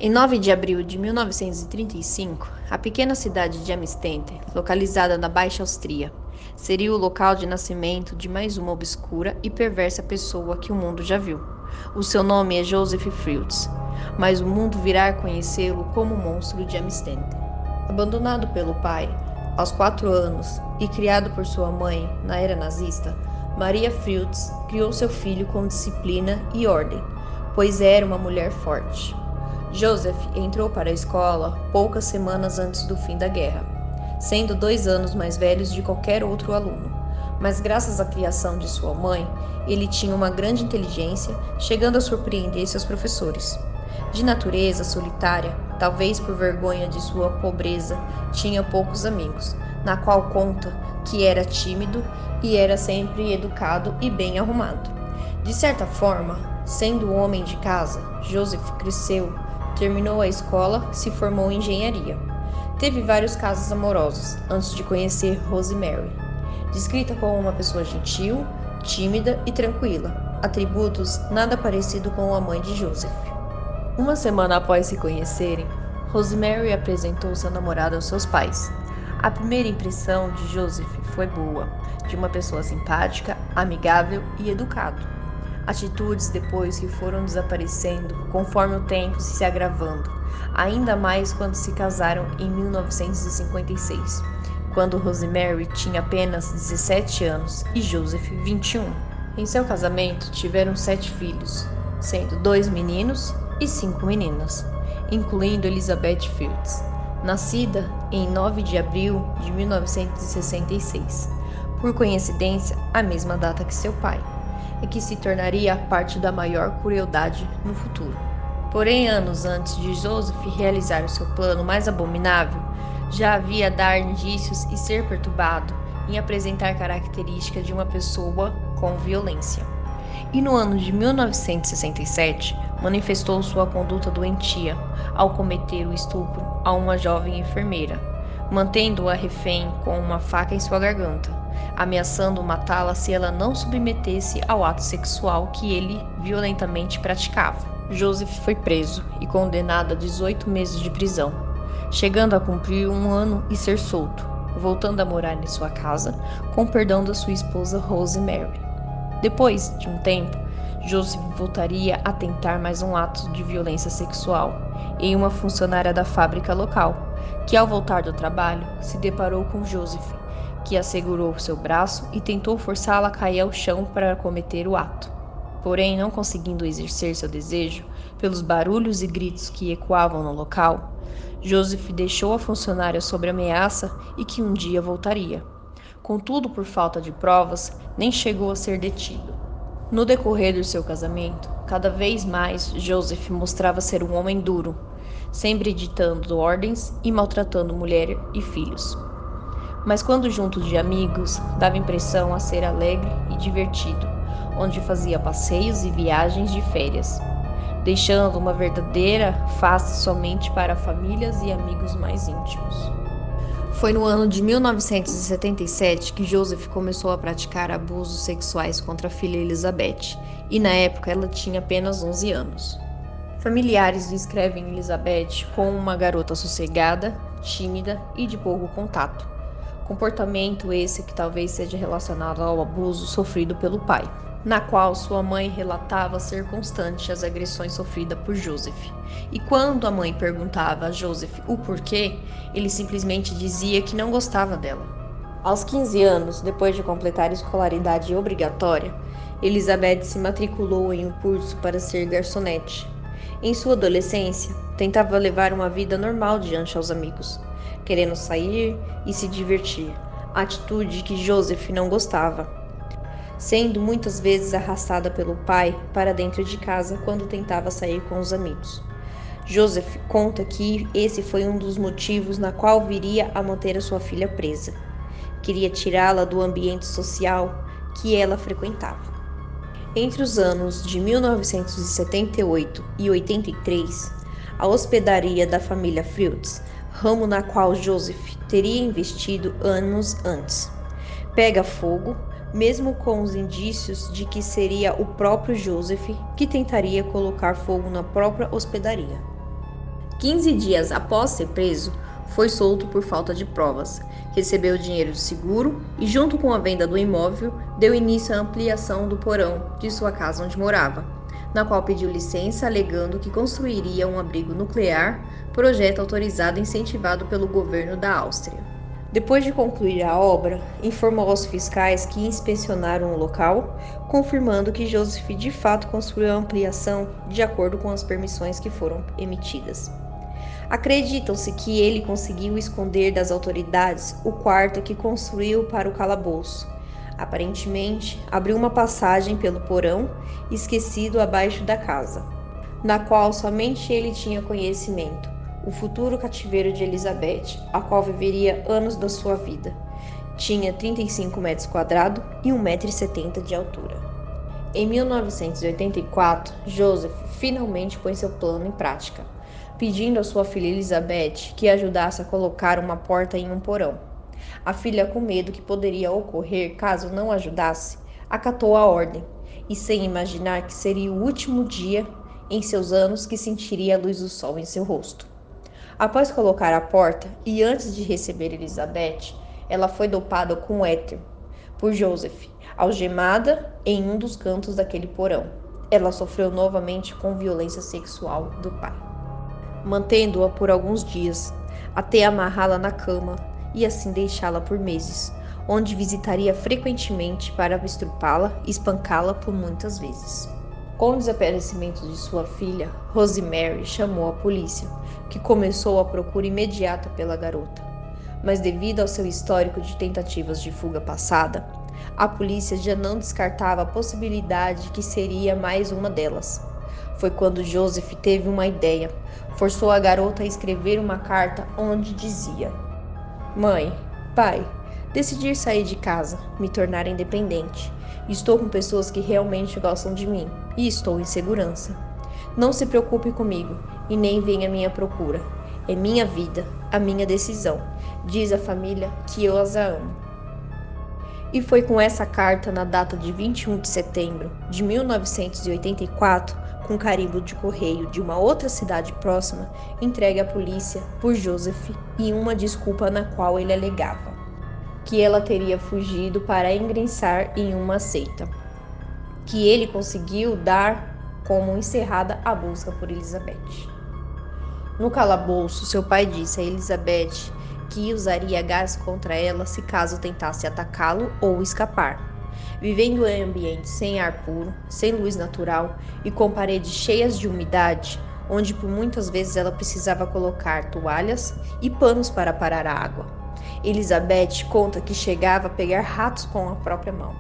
Em 9 de abril de 1935, a pequena cidade de Amstetten, localizada na Baixa Áustria, seria o local de nascimento de mais uma obscura e perversa pessoa que o mundo já viu. O seu nome é Joseph Fields, mas o mundo virá a conhecê-lo como o monstro de Amstetten. Abandonado pelo pai, aos 4 anos, e criado por sua mãe na era nazista, Maria Fields criou seu filho com disciplina e ordem, pois era uma mulher forte. Joseph entrou para a escola poucas semanas antes do fim da guerra, sendo 2 anos mais velho de qualquer outro aluno. Mas graças à criação de sua mãe, ele tinha uma grande inteligência, chegando a surpreender seus professores. De natureza solitária, talvez por vergonha de sua pobreza, tinha poucos amigos, na qual conta que era tímido e era sempre educado e bem arrumado. De certa forma, sendo homem de casa, Joseph cresceu, terminou a escola, se formou em engenharia. Teve vários casos amorosos antes de conhecer Rosemary, descrita como uma pessoa gentil, tímida e tranquila, atributos nada parecido com a mãe de Joseph. Uma semana após se conhecerem, Rosemary apresentou seu namorado aos seus pais. A primeira impressão de Joseph foi boa, de uma pessoa simpática, amigável e educado. Atitudes depois que foram desaparecendo conforme o tempo se agravando, ainda mais quando se casaram em 1956, quando Rosemary tinha apenas 17 anos e Joseph 21. Em seu casamento tiveram 7 filhos, sendo 2 meninos e 5 meninas, incluindo Elizabeth Fields, nascida em 9 de abril de 1966, por coincidência a mesma data que seu pai, e que se tornaria parte da maior crueldade no futuro. Porém, anos antes de Joseph realizar o seu plano mais abominável, já havia dar indícios e ser perturbado em apresentar características de uma pessoa com violência. E no ano de 1967, manifestou sua conduta doentia ao cometer o estupro a uma jovem enfermeira, mantendo-a refém com uma faca em sua garganta, ameaçando matá-la se ela não submetesse ao ato sexual que ele violentamente praticava. Joseph foi preso e condenado a 18 meses de prisão, chegando a cumprir 1 ano e ser solto, voltando a morar em sua casa, com perdão da sua esposa Rosemary. Depois de um tempo, Joseph voltaria a tentar mais um ato de violência sexual em uma funcionária da fábrica local, que ao voltar do trabalho se deparou com Joseph, que a segurou seu braço e tentou forçá-la a cair ao chão para cometer o ato. Porém, não conseguindo exercer seu desejo, pelos barulhos e gritos que ecoavam no local, Joseph deixou a funcionária sob ameaça e que um dia voltaria. Contudo, por falta de provas, nem chegou a ser detido. No decorrer do seu casamento, cada vez mais Joseph mostrava ser um homem duro, sempre ditando ordens e maltratando mulher e filhos. Mas quando junto de amigos, dava impressão a ser alegre e divertido, onde fazia passeios e viagens de férias, deixando uma verdadeira face somente para famílias e amigos mais íntimos. Foi no ano de 1977 que Joseph começou a praticar abusos sexuais contra a filha Elizabeth, e na época ela tinha apenas 11 anos. Familiares descrevem Elizabeth como uma garota sossegada, tímida e de pouco contato. Comportamento esse que talvez seja relacionado ao abuso sofrido pelo pai, na qual sua mãe relatava ser constante as agressões sofridas por Joseph. E quando a mãe perguntava a Joseph o porquê, ele simplesmente dizia que não gostava dela. Aos 15 anos, depois de completar a escolaridade obrigatória, Elizabeth se matriculou em um curso para ser garçonete. Em sua adolescência, tentava levar uma vida normal diante aos amigos, querendo sair e se divertir, atitude que Joseph não gostava, sendo muitas vezes arrastada pelo pai para dentro de casa quando tentava sair com os amigos. Joseph conta que esse foi um dos motivos na qual viria a manter a sua filha presa. Queria tirá-la do ambiente social que ela frequentava. Entre os anos de 1978 e 83, a hospedaria da família Fields, ramo na qual Joseph teria investido anos antes, pega fogo, mesmo com os indícios de que seria o próprio Joseph que tentaria colocar fogo na própria hospedaria. 15 dias após ser preso, foi solto por falta de provas, recebeu dinheiro de seguro e, junto com a venda do imóvel, deu início à ampliação do porão de sua casa onde morava, na qual pediu licença alegando que construiria um abrigo nuclear, projeto autorizado e incentivado pelo governo da Áustria. Depois de concluir a obra, informou aos fiscais que inspecionaram o local, confirmando que Joseph de fato construiu a ampliação de acordo com as permissões que foram emitidas. Acreditam-se que ele conseguiu esconder das autoridades o quarto que construiu para o calabouço. Aparentemente, abriu uma passagem pelo porão, esquecido abaixo da casa, na qual somente ele tinha conhecimento, o futuro cativeiro de Elizabeth, a qual viveria anos da sua vida. Tinha 35 metros quadrados e 1,70 m de altura. Em 1984, Joseph finalmente pôs seu plano em prática, pedindo à sua filha Elizabeth que ajudasse a colocar uma porta em um porão. A filha, com medo que poderia ocorrer caso não ajudasse, acatou a ordem, e sem imaginar que seria o último dia em seus anos que sentiria a luz do sol em seu rosto. Após colocar a porta e antes de receber Elizabeth, ela foi dopada com éter por Joseph, algemada em um dos cantos daquele porão. Ela sofreu novamente com violência sexual do pai, mantendo-a por alguns dias, até amarrá-la na cama e assim deixá-la por meses, onde visitaria frequentemente para estrupá-la e espancá-la por muitas vezes. Com o desaparecimento de sua filha, Rosemary chamou a polícia, que começou a procura imediata pela garota. Mas devido ao seu histórico de tentativas de fuga passada, a polícia já não descartava a possibilidade de que seria mais uma delas. Foi quando Joseph teve uma ideia. Forçou a garota a escrever uma carta onde dizia: Mãe, pai, decidi sair de casa, me tornar independente. Estou com pessoas que realmente gostam de mim e estou em segurança. Não se preocupe comigo e nem venha à minha procura. É minha vida, a minha decisão. Diz a família que eu as amo. E foi com essa carta, na data de 21 de setembro de 1984, com carimbo de correio de uma outra cidade próxima, entregue à polícia por Joseph e uma desculpa na qual ele alegava que ela teria fugido para ingressar em uma seita, que ele conseguiu dar como encerrada a busca por Elizabeth. No calabouço, seu pai disse a Elizabeth que usaria gás contra ela se caso tentasse atacá-lo ou escapar. Vivendo em ambiente sem ar puro, sem luz natural e com paredes cheias de umidade, onde por muitas vezes ela precisava colocar toalhas e panos para parar a água. Elizabeth conta que chegava a pegar ratos com a própria mão.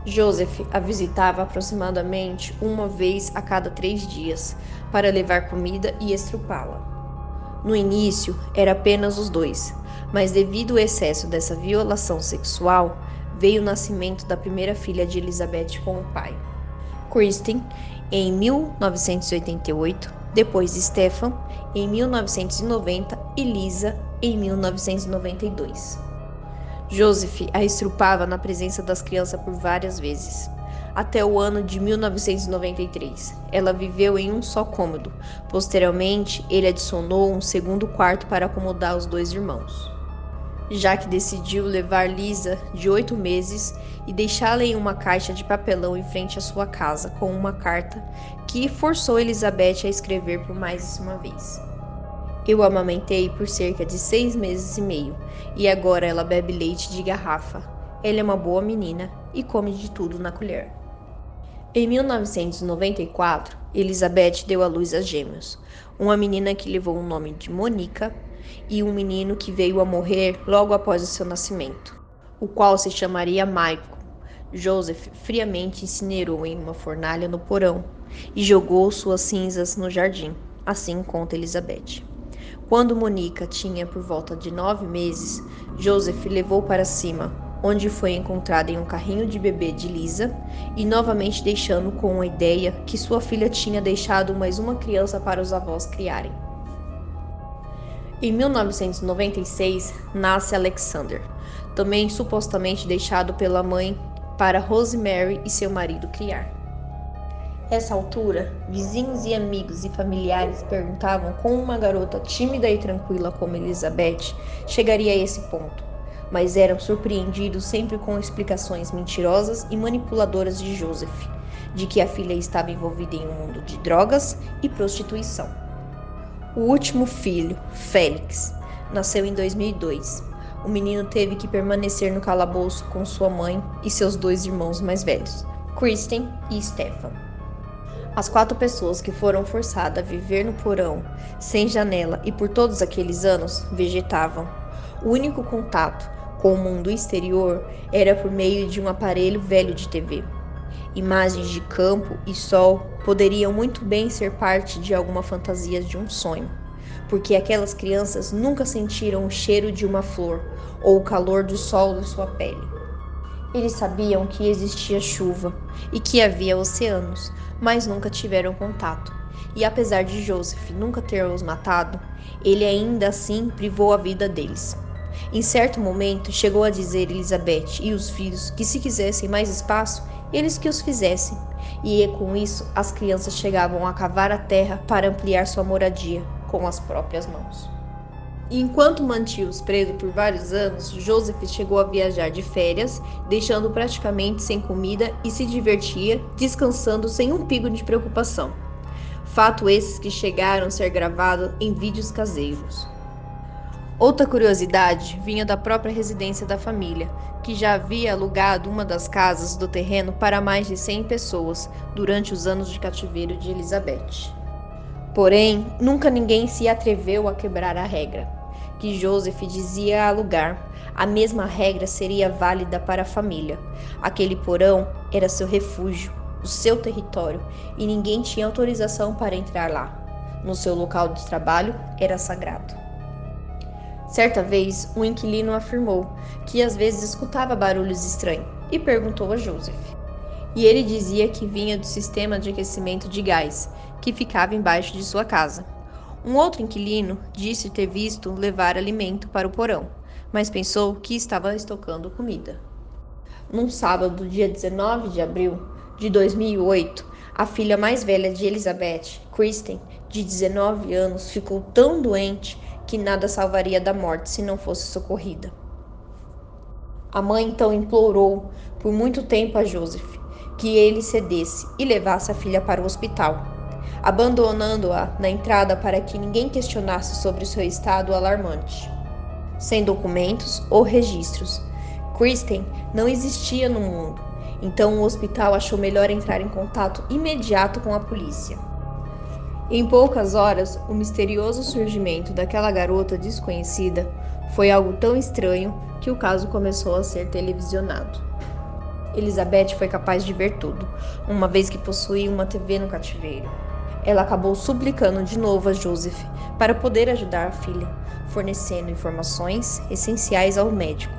Joseph a visitava aproximadamente uma vez a cada 3 dias para levar comida e estrupá-la. No início, era apenas os dois, mas devido ao excesso dessa violação sexual, veio o nascimento da primeira filha de Elizabeth com o pai, Kristen, em 1988, depois Stephen, em 1990 e Lisa, em 1992. Joseph a estrupava na presença das crianças por várias vezes. Até o ano de 1993, ela viveu em um só cômodo. Posteriormente, ele adicionou um segundo quarto para acomodar os 2 irmãos. Jack decidiu levar Lisa, de 8 meses, e deixá-la em uma caixa de papelão em frente à sua casa, com uma carta que forçou Elizabeth a escrever por mais uma vez. Eu a amamentei por cerca de 6 meses e meio, e agora ela bebe leite de garrafa. Ela é uma boa menina e come de tudo na colher. Em 1994, Elizabeth deu à luz a gêmeos, uma menina que levou o nome de Monica e um menino que veio a morrer logo após o seu nascimento, o qual se chamaria Michael. Joseph friamente incinerou em uma fornalha no porão e jogou suas cinzas no jardim, assim conta Elizabeth. Quando Monica tinha por volta de 9 meses, Joseph levou para cima, onde foi encontrada em um carrinho de bebê de Lisa e novamente deixando com a ideia que sua filha tinha deixado mais uma criança para os avós criarem. Em 1996, nasce Alexander, também supostamente deixado pela mãe para Rosemary e seu marido criar. Essa altura, vizinhos e amigos e familiares perguntavam como uma garota tímida e tranquila como Elizabeth chegaria a esse ponto, mas eram surpreendidos sempre com explicações mentirosas e manipuladoras de Joseph, de que a filha estava envolvida em um mundo de drogas e prostituição. O último filho, Félix, nasceu em 2002. O menino teve que permanecer no calabouço com sua mãe e seus 2 irmãos mais velhos, Kristen e Stefan. As 4 pessoas que foram forçadas a viver no porão, sem janela e por todos aqueles anos, vegetavam. O único contato com o mundo exterior era por meio de um aparelho velho de TV. Imagens de campo e sol poderiam muito bem ser parte de alguma fantasia de um sonho, porque aquelas crianças nunca sentiram o cheiro de uma flor ou o calor do sol na sua pele. Eles sabiam que existia chuva e que havia oceanos, mas nunca tiveram contato. E apesar de Joseph nunca ter os matado, ele ainda assim privou a vida deles. Em certo momento, chegou a dizer Elizabeth e os filhos que se quisessem mais espaço, eles que os fizessem. E com isso, as crianças chegavam a cavar a terra para ampliar sua moradia com as próprias mãos. E enquanto mantinha-os presos por vários anos, Joseph chegou a viajar de férias, deixando praticamente sem comida e se divertia, descansando sem um pingo de preocupação. Fato esses que chegaram a ser gravados em vídeos caseiros. Outra curiosidade vinha da própria residência da família, que já havia alugado uma das casas do terreno para mais de 100 pessoas durante os anos de cativeiro de Elizabeth. Porém, nunca ninguém se atreveu a quebrar a regra que Joseph dizia alugar. A mesma regra seria válida para a família. Aquele porão era seu refúgio, o seu território, e ninguém tinha autorização para entrar lá. No seu local de trabalho era sagrado. Certa vez, um inquilino afirmou que às vezes escutava barulhos estranhos e perguntou a Joseph. E ele dizia que vinha do sistema de aquecimento de gás, que ficava embaixo de sua casa. Um outro inquilino disse ter visto levar alimento para o porão, mas pensou que estava estocando comida. Num sábado, dia 19 de abril de 2008, a filha mais velha de Elizabeth, Kristen, de 19 anos, ficou tão doente que nada salvaria da morte se não fosse socorrida. A mãe então implorou por muito tempo a Joseph que ele cedesse e levasse a filha para o hospital, abandonando-a na entrada para que ninguém questionasse sobre o seu estado alarmante. Sem documentos ou registros, Kristen não existia no mundo, então o hospital achou melhor entrar em contato imediato com a polícia. Em poucas horas, o misterioso surgimento daquela garota desconhecida foi algo tão estranho que o caso começou a ser televisionado. Elizabeth foi capaz de ver tudo, uma vez que possuía uma TV no cativeiro. Ela acabou suplicando de novo a Joseph para poder ajudar a filha, fornecendo informações essenciais ao médico,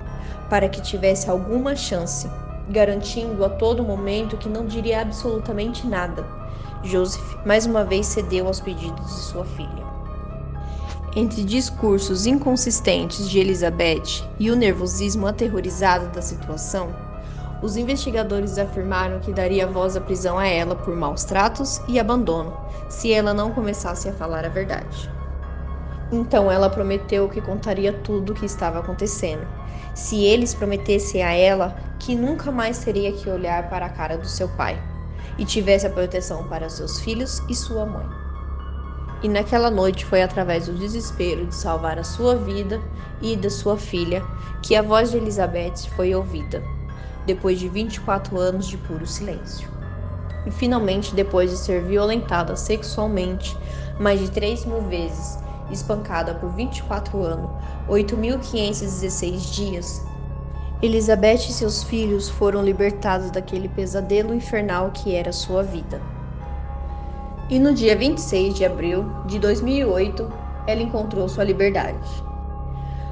para que tivesse alguma chance, garantindo a todo momento que não diria absolutamente nada. Joseph mais uma vez cedeu aos pedidos de sua filha. Entre discursos inconsistentes de Elizabeth e o nervosismo aterrorizado da situação, os investigadores afirmaram que daria voz à prisão a ela por maus tratos e abandono, se ela não começasse a falar a verdade. Então ela prometeu que contaria tudo o que estava acontecendo, se eles prometessem a ela que nunca mais teria que olhar para a cara do seu pai, e tivesse a proteção para seus filhos e sua mãe. E naquela noite foi através do desespero de salvar a sua vida e da sua filha que a voz de Elizabeth foi ouvida, depois de 24 anos de puro silêncio. E finalmente, depois de ser violentada sexualmente mais de 3.000 vezes, espancada por 24 anos, 8.516 dias, Elizabeth e seus filhos foram libertados daquele pesadelo infernal que era sua vida. E no dia 26 de abril de 2008, ela encontrou sua liberdade.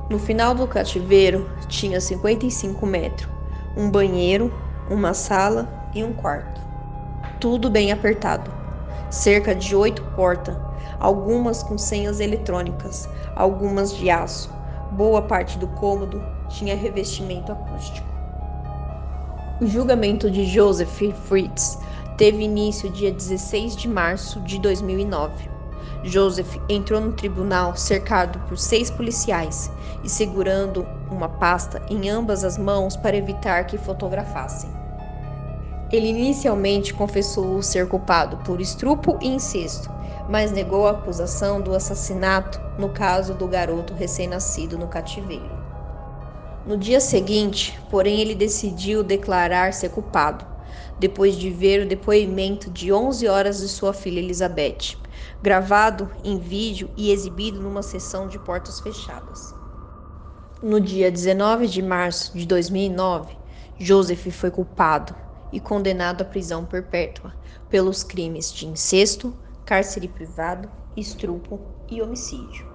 No final do cativeiro, tinha 55 metros, um banheiro, uma sala e um quarto. Tudo bem apertado. Cerca de 8 portas, algumas com senhas eletrônicas, algumas de aço. Boa parte do cômodo tinha revestimento acústico. O julgamento de Joseph Fritz teve início dia 16 de março de 2009. Joseph entrou no tribunal cercado por 6 policiais e segurando uma pasta em ambas as mãos para evitar que fotografassem. Ele inicialmente confessou ser culpado por estupro e incesto, mas negou a acusação do assassinato no caso do garoto recém-nascido no cativeiro. No dia seguinte, porém, ele decidiu declarar-se culpado, depois de ver o depoimento de 11 horas de sua filha Elizabeth, gravado em vídeo e exibido numa sessão de portas fechadas. No dia 19 de março de 2009, Joseph foi culpado e condenado à prisão perpétua pelos crimes de incesto, cárcere privado, estupro e homicídio.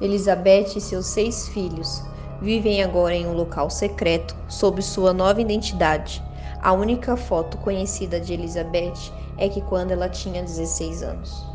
Elizabeth e seus 6 filhos vivem agora em um local secreto sob sua nova identidade. A única foto conhecida de Elizabeth é que quando ela tinha 16 anos.